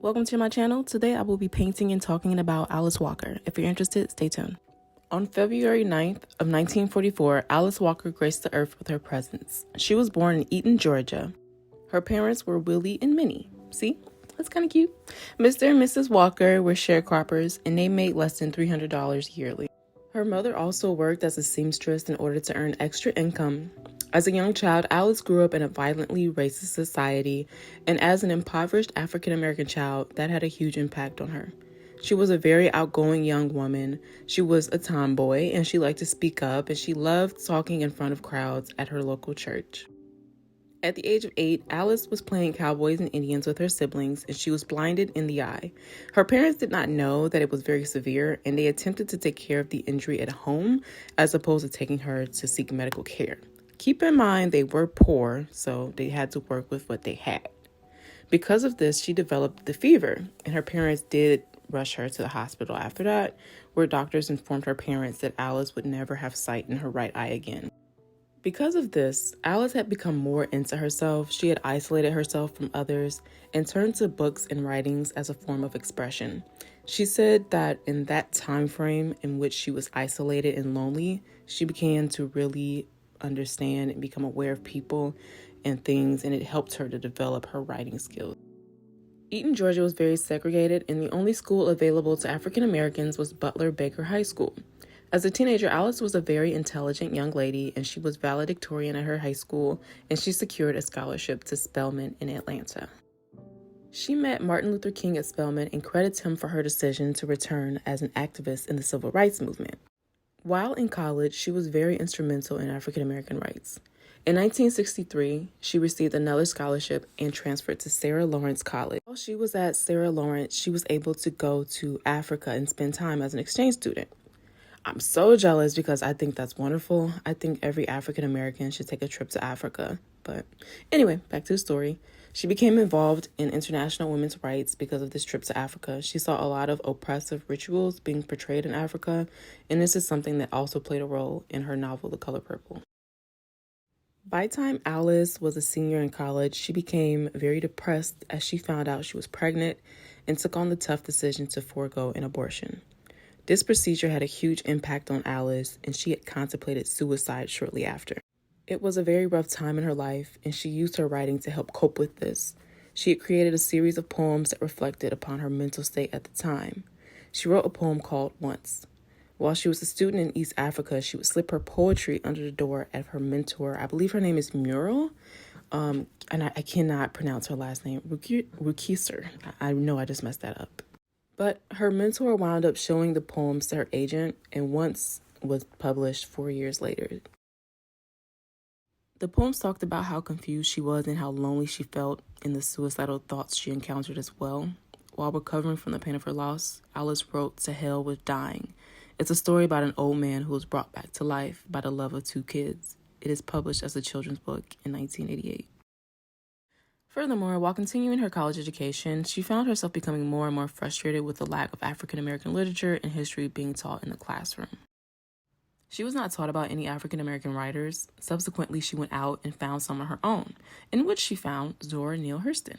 Welcome to my channel. Today I will be painting and talking about Alice Walker. If you're interested, stay tuned. On February 9th of 1944, Alice Walker graced the earth with her presence. She was born in Eaton, Georgia. Her parents were Willie and Minnie. See? That's kind of cute. Mr. and Mrs. Walker were sharecroppers, and they made less than $300 yearly. Her mother also worked as a seamstress in order to earn extra income. As a young child, Alice grew up in a violently racist society, and as an impoverished African-American child, that had a huge impact on her. She was a very outgoing young woman. She was a tomboy, and she liked to speak up, and she loved talking in front of crowds at her local church. At the age of 8, Alice was playing cowboys and Indians with her siblings, and she was blinded in the eye. Her parents did not know that it was very severe, and they attempted to take care of the injury at home as opposed to taking her to seek medical care. Keep in mind, they were poor, so they had to work with what they had. Because of this, she developed the fever, and her parents did rush her to the hospital after that, where doctors informed her parents that Alice would never have sight in her right eye again. Because of this, Alice had become more into herself. She had isolated herself from others and turned to books and writings as a form of expression. She said that in that time frame in which she was isolated and lonely, she began to really understand and become aware of people and things, and it helped her to develop her writing skills. Eaton, Georgia was very segregated, and the only school available to African Americans was Butler Baker High School. As a teenager, Alice was a very intelligent young lady, and she was valedictorian at her high school, and she secured a scholarship to Spelman in Atlanta. She met Martin Luther King at Spelman and credits him for her decision to return as an activist in the civil rights movement. While in college, she was very instrumental in African American rights. In 1963, she received another scholarship and transferred to Sarah Lawrence College. While she was at Sarah Lawrence, she was able to go to Africa and spend time as an exchange student. I'm so jealous because I think that's wonderful. I think every African American should take a trip to Africa. But anyway, back to the story. She became involved in international women's rights because of this trip to Africa. She saw a lot of oppressive rituals being portrayed in Africa, and this is something that also played a role in her novel, The Color Purple. By the time Alice was a senior in college, she became very depressed as she found out she was pregnant and took on the tough decision to forego an abortion. This procedure had a huge impact on Alice, and she had contemplated suicide shortly after. It was a very rough time in her life, and she used her writing to help cope with this. She had created a series of poems that reflected upon her mental state at the time. She wrote a poem called Once. While she was a student in East Africa, she would slip her poetry under the door of her mentor. I believe her name is Muriel, and I cannot pronounce her last name, Rukiser. I know I just messed that up. But her mentor wound up showing the poems to her agent, and Once was published 4 years later. The poems talked about how confused she was and how lonely she felt and the suicidal thoughts she encountered as well. While recovering from the pain of her loss, Alice wrote To Hell with Dying. It's a story about an old man who was brought back to life by the love of 2 kids. It is published as a children's book in 1988. Furthermore, while continuing her college education, she found herself becoming more and more frustrated with the lack of African American literature and history being taught in the classroom. She was not taught about any African American writers. Subsequently, she went out and found some of her own, in which she found Zora Neale Hurston.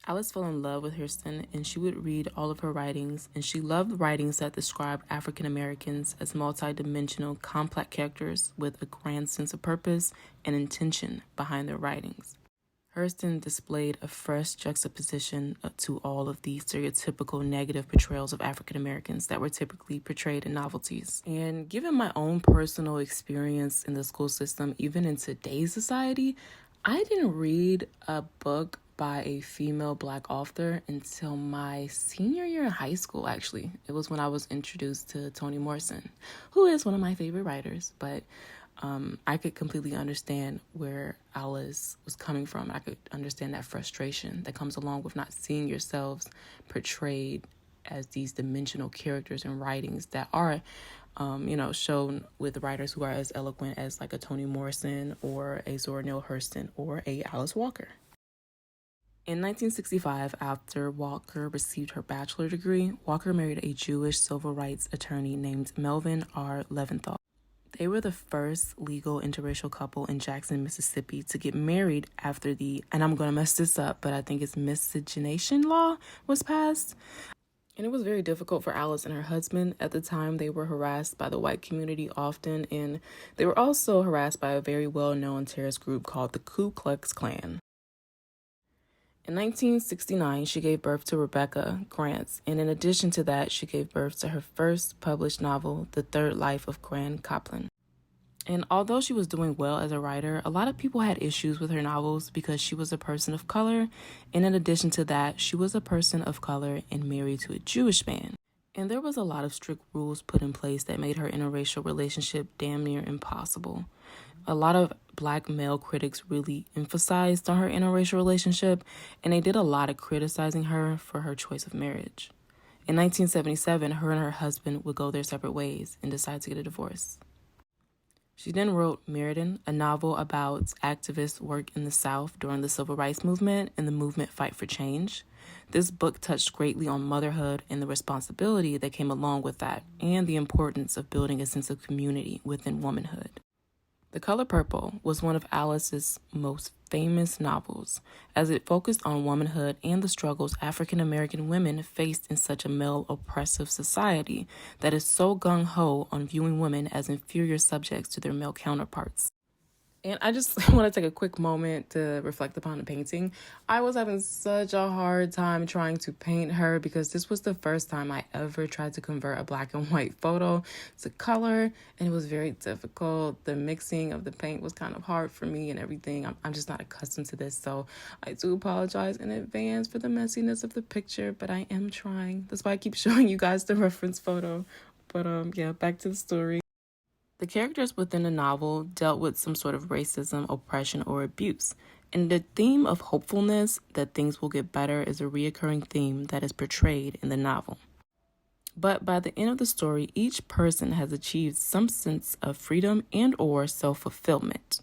Alice fell in love with Hurston, and she would read all of her writings, and she loved writings that described African Americans as multidimensional, complex characters with a grand sense of purpose and intention behind their writings. Hurston displayed a fresh juxtaposition to all of the stereotypical negative portrayals of African Americans that were typically portrayed in novelties. And given my own personal experience in the school system, even in today's society, I didn't read a book by a female Black author until my senior year in high school, actually. It was when I was introduced to Toni Morrison, who is one of my favorite writers, but I could completely understand where Alice was coming from. I could understand that frustration that comes along with not seeing yourselves portrayed as these dimensional characters in writings that are, shown with writers who are as eloquent as like a Toni Morrison or a Zora Neale Hurston or a Alice Walker. In 1965, after Walker received her bachelor degree, Walker married a Jewish civil rights attorney named Melvin R. Leventhal. They were the first legal interracial couple in Jackson, Mississippi to get married after and I'm going to mess this up, but I think it's miscegenation law was passed. And it was very difficult for Alice and her husband. At the time, they were harassed by the white community often, and they were also harassed by a very well-known terrorist group called the Ku Klux Klan. In 1969, she gave birth to Rebecca Grant, and in addition to that, she gave birth to her first published novel, The Third Life of Grant Kaplan. And although she was doing well as a writer, a lot of people had issues with her novels because she was a person of color, and in addition to that, she was a person of color and married to a Jewish man. And there was a lot of strict rules put in place that made her interracial relationship damn near impossible. A lot of Black male critics really emphasized on her interracial relationship, and they did a lot of criticizing her for her choice of marriage. In 1977, her and her husband would go their separate ways and decide to get a divorce. She then wrote Meriden, a novel about activist work in the South during the Civil Rights Movement and the movement Fight for Change. This book touched greatly on motherhood and the responsibility that came along with that, and the importance of building a sense of community within womanhood. The Color Purple was one of Alice's most famous novels, as it focused on womanhood and the struggles African American women faced in such a male oppressive society that is so gung-ho on viewing women as inferior subjects to their male counterparts. And I just want to take a quick moment to reflect upon the painting. I was having such a hard time trying to paint her because this was the first time I ever tried to convert a black and white photo to color, and it was very difficult. The mixing of the paint was kind of hard for me and everything. I'm just not accustomed to this, so I do apologize in advance for the messiness of the picture, but I am trying. That's why I keep showing you guys the reference photo. But yeah, back to the story. The characters within the novel dealt with some sort of racism, oppression, or abuse, and the theme of hopefulness that things will get better is a reoccurring theme that is portrayed in the novel. But by the end of the story, each person has achieved some sense of freedom and/or self-fulfillment.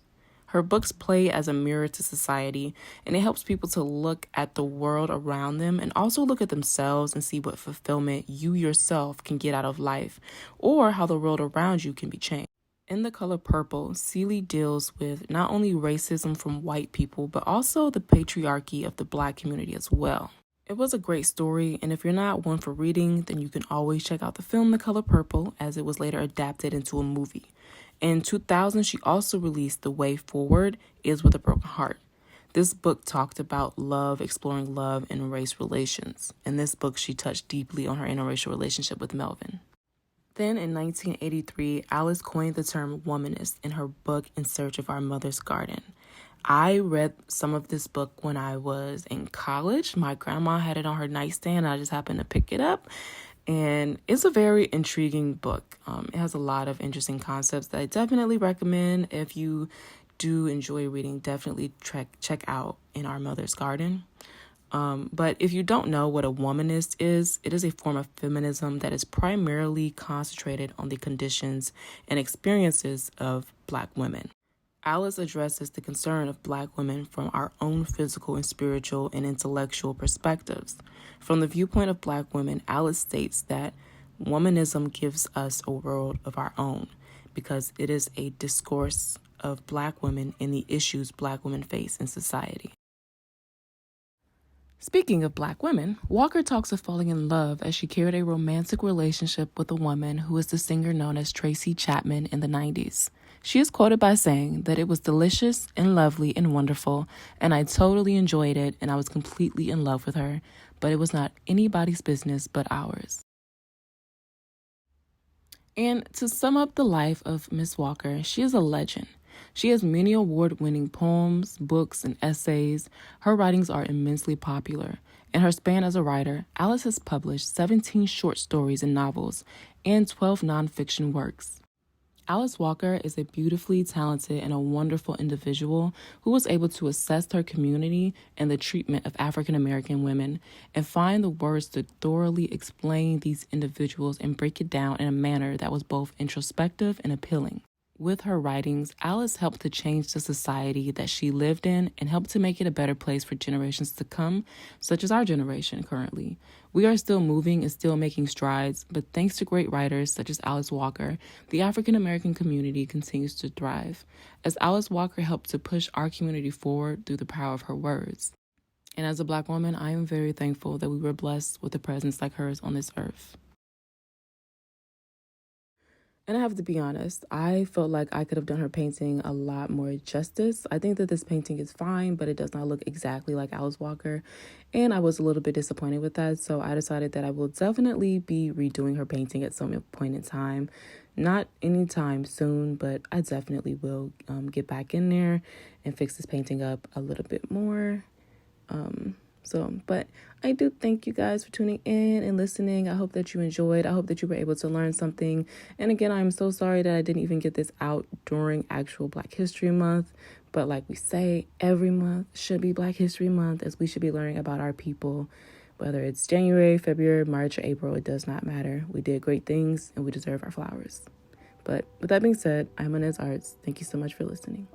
Her books play as a mirror to society, and it helps people to look at the world around them and also look at themselves and see what fulfillment you yourself can get out of life, or how the world around you can be changed. In The Color Purple, Seeley deals with not only racism from white people, but also the patriarchy of the Black community as well. It was a great story, and if you're not one for reading, then you can always check out the film The Color Purple, as it was later adapted into a movie. In 2000, she also released The Way Forward Is With a Broken Heart. This book talked about love, exploring love and race relations. In this book, she touched deeply on her interracial relationship with Melvin. Then in 1983, Alice coined the term womanist in her book In Search of Our Mother's Garden. I read some of this book when I was in college. My grandma had it on her nightstand, and I just happened to pick it up. And it's a very intriguing book. It has a lot of interesting concepts that I definitely recommend. If you do enjoy reading, definitely check out In Our Mother's Garden. But if you don't know what a womanist is, it is a form of feminism that is primarily concentrated on the conditions and experiences of Black women. Alice addresses the concern of Black women from our own physical and spiritual and intellectual perspectives. From the viewpoint of Black women, Alice states that womanism gives us a world of our own because it is a discourse of Black women and the issues Black women face in society. Speaking of Black women, Walker talks of falling in love as she carried a romantic relationship with a woman who is the singer known as Tracy Chapman in the 90s. She is quoted by saying that it was delicious and lovely and wonderful, and I totally enjoyed it, and I was completely in love with her, but it was not anybody's business but ours. And to sum up the life of Miss Walker, she is a legend. She has many award-winning poems, books, and essays. Her writings are immensely popular. In her span as a writer, Alice has published 17 short stories and novels and 12 nonfiction works. Alice Walker is a beautifully talented and a wonderful individual who was able to assess her community and the treatment of African American women and find the words to thoroughly explain these individuals and break it down in a manner that was both introspective and appealing. With her writings, Alice helped to change the society that she lived in and helped to make it a better place for generations to come, such as our generation currently. We are still moving and still making strides, but thanks to great writers such as Alice Walker, the African American community continues to thrive, as Alice Walker helped to push our community forward through the power of her words. And as a Black woman, I am very thankful that we were blessed with a presence like hers on this earth. And I have to be honest, I felt like I could have done her painting a lot more justice. I think that this painting is fine, but it does not look exactly like Alice Walker. And I was a little bit disappointed with that. So I decided that I will definitely be redoing her painting at some point in time. Not anytime soon, but I definitely will get back in there and fix this painting up a little bit more. But I do thank you guys for tuning in and listening. I hope that you enjoyed. I hope that you were able to learn something. And again, I'm so sorry that I didn't even get this out during actual Black History Month. But like we say, every month should be Black History Month, as we should be learning about our people. Whether it's January, February, March, or April, it does not matter. We did great things and we deserve our flowers. But with that being said, I'm Inez Arts. Thank you so much for listening.